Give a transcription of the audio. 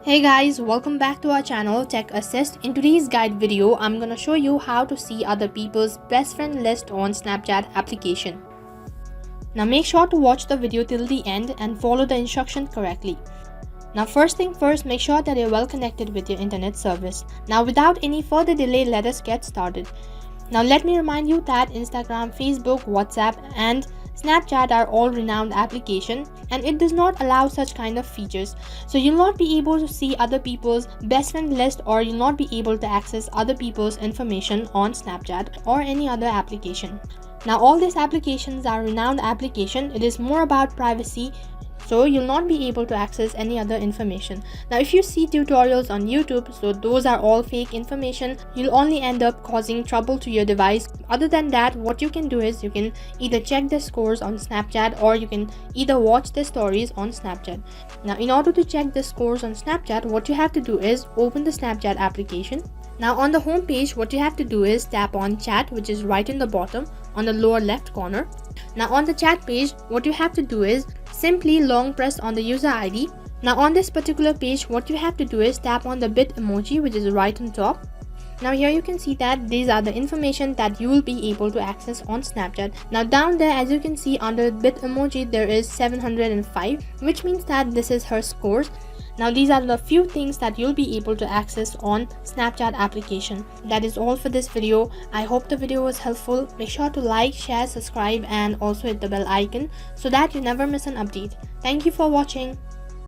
Hey guys, welcome back to our channel Tech Assist. In today's guide video, I'm gonna show you how to see other people's best friend list on Snapchat application. Now make sure to watch the video till the end and follow the instructions correctly. Now first thing first, make sure that you're well connected with your internet service. Now without any further delay, let us get started. Now let me remind you that Instagram, Facebook, WhatsApp and Snapchat are all renowned applications and it does not allow such kind of features. So you'll not be able to see other people's best friend list, or you'll not be able to access other people's information on Snapchat or any other application. Now all these applications are renowned application. It is more about privacy, so you'll not be able to access any other information. Now if you see tutorials on YouTube, so those are all fake information. You'll only end up causing trouble to your device. Other than that, what you can do is you can either check the scores on Snapchat, or you can either watch the stories on Snapchat. Now in order to check the scores on Snapchat, what you have to do is open the Snapchat application. Now on the home page, what you have to do is tap on chat, which is right in the bottom on the lower left corner. Now on the chat page, what you have to do is simply long press on the user ID. Now on this particular page, what you have to do is tap on the bit emoji, which is right on top. Now here you can see that these are the information that you will be able to access on Snapchat. Now down there, as you can see under bit emoji, there is 705, which means that this is her scores. Now these are the few things that you'll be able to access on Snapchat application. That is all for this video. I hope the video was helpful. Make sure to like, share, subscribe and also hit the bell icon so that you never miss an update. Thank you for watching.